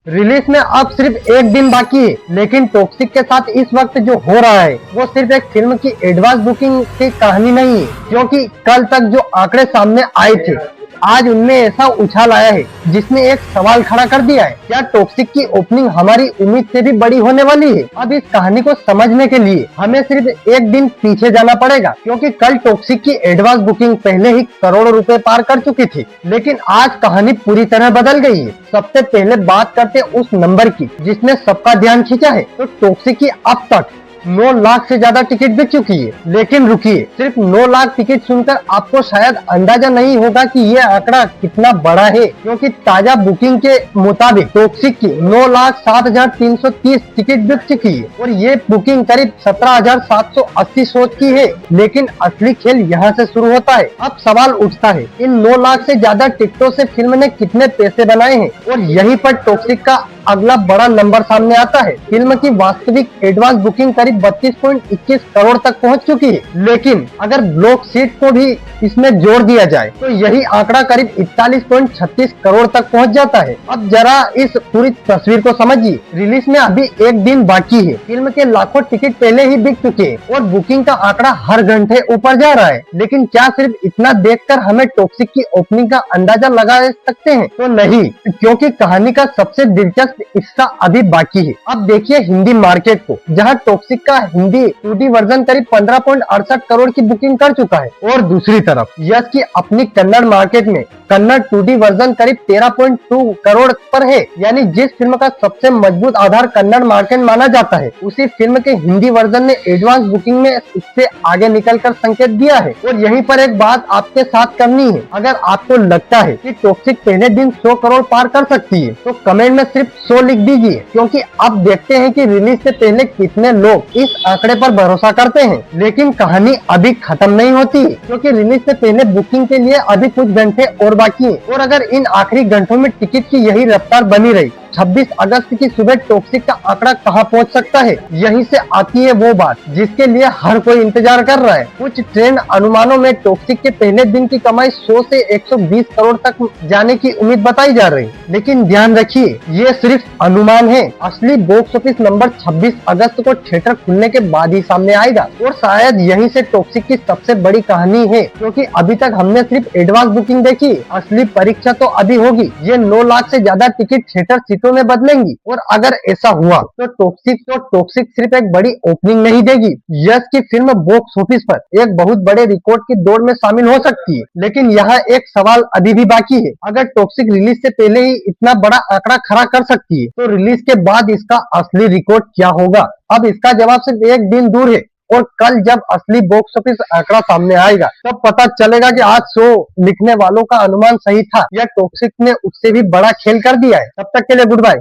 Release में अब सिर्फ एक दिन बाकी है, लेकिन टॉक्सिक के साथ इस वक्त जो हो रहा है वो सिर्फ एक फिल्म की एडवांस बुकिंग की कहानी नहीं है, क्योंकि कल तक जो आंकड़े सामने आए थे आज उनमें ऐसा उछाल आया है जिसने एक सवाल खड़ा कर दिया है। क्या टॉक्सिक की ओपनिंग हमारी उम्मीद से भी बड़ी होने वाली है? अब इस कहानी को समझने के लिए हमें सिर्फ एक दिन पीछे जाना पड़ेगा, क्योंकि कल टॉक्सिक की एडवांस बुकिंग पहले ही करोड़ों रुपए पार कर चुकी थी, लेकिन आज कहानी पूरी तरह बदल गई है। सबसे पहले बात करते उस नंबर की जिसने सबका ध्यान खींचा है। तो टॉक्सिक की अब तक 9 लाख से ज्यादा टिकट बिक चुकी है। लेकिन रुकिए, सिर्फ 9 लाख टिकट सुनकर आपको शायद अंदाजा नहीं होगा कि ये आंकड़ा कितना बड़ा है, क्योंकि ताजा बुकिंग के मुताबिक टॉक्सिक की 9,07,330 टिकट बिक चुकी है और ये बुकिंग करीब 17,780 शोज की है। लेकिन असली खेल यहाँ से शुरू होता है। अब सवाल उठता है, इन 9 लाख से ज्यादा टिकटों से फिल्म ने कितने पैसे बनाए हैं? और यहीं पर टॉक्सिक का अगला बड़ा नंबर सामने आता है। फिल्म की वास्तविक एडवांस बुकिंग करीब 32.21 करोड़ तक पहुंच चुकी है, लेकिन अगर ब्लॉक सीट को भी इसमें जोड़ दिया जाए तो यही आंकड़ा करीब 41.36 करोड़ तक पहुंच जाता है। अब जरा इस पूरी तस्वीर को समझिए। रिलीज में अभी एक दिन बाकी है, फिल्म के लाखों टिकट पहले ही बिक चुके हैं और बुकिंग का आंकड़ा हर घंटे ऊपर जा रहा है। लेकिन क्या सिर्फ इतना देखकर हमें टॉक्सिक की ओपनिंग का अंदाजा लगा सकते हैं? तो नहीं, क्योंकि कहानी का सबसे दिलचस्प हिस्सा अभी बाकी है। अब देखिए हिंदी मार्केट को, जहां टॉक्सिक का हिंदी 2D वर्जन करीब 15.68 करोड़ की बुकिंग कर चुका है, और दूसरी तरफ यश की अपनी कन्नड़ मार्केट में कन्नड़ 2D वर्जन करीब 13.2 करोड़ पर है। यानी जिस फिल्म का सबसे मजबूत आधार कन्नड़ मार्केट माना जाता है, उसी फिल्म के हिंदी वर्जन ने एडवांस बुकिंग में इससे आगे निकलकर संकेत दिया है। और यहीं पर एक बात आपके साथ करनी है, अगर आपको लगता है कि टॉक्सिक पहले दिन 100 करोड़ पार कर सकती है तो कमेंट में सिर्फ 100 लिख दीजिए, क्योंकि अब देखते हैं कि रिलीज से पहले कितने लोग इस आंकड़े पर भरोसा करते हैं। लेकिन कहानी अभी खत्म नहीं होती, क्योंकि रिलीज से पहले बुकिंग के लिए अभी कुछ घंटे और बाकी है। और अगर इन आखिरी घंटों में टिकट की यही रफ्तार बनी रही, 26 अगस्त की सुबह टॉक्सिक का आंकड़ा कहां पहुंच सकता है? यहीं से आती है वो बात जिसके लिए हर कोई इंतजार कर रहा है। कुछ ट्रेंड अनुमानों में टॉक्सिक के पहले दिन की कमाई 100 से 120 करोड़ तक जाने की उम्मीद बताई जा रही है। लेकिन ध्यान रखिए, ये सिर्फ अनुमान है। असली बॉक्स ऑफिस नंबर 26 अगस्त को थिएटर खुलने के बाद ही सामने आएगा, और शायद यहीं से टॉक्सिक की सबसे बड़ी कहानी है, क्योंकि अभी तक हमने सिर्फ एडवांस बुकिंग देखी, असली परीक्षा तो अभी होगी। ये 9 लाख से ज्यादा टिकट थिएटर सीटों में बदलेंगी, और अगर ऐसा हुआ तो टॉक्सिक सिर्फ एक बड़ी ओपनिंग नहीं देगी, यश की फिल्म बॉक्स ऑफिस पर एक बहुत बड़े रिकॉर्ड की दौड़ में शामिल हो सकती है। लेकिन यहाँ एक सवाल अभी भी बाकी है, अगर टॉक्सिक रिलीज से पहले ही इतना बड़ा आंकड़ा खड़ा कर सकती है तो रिलीज के बाद इसका असली रिकॉर्ड क्या होगा? अब इसका जवाब सिर्फ एक दिन दूर है, और कल जब असली बॉक्स ऑफिस आंकड़ा सामने आएगा तब पता चलेगा कि आज 100 लिखने वालों का अनुमान सही था या टॉक्सिक ने उससे भी बड़ा खेल कर दिया है। तब तक के लिए गुड बाय।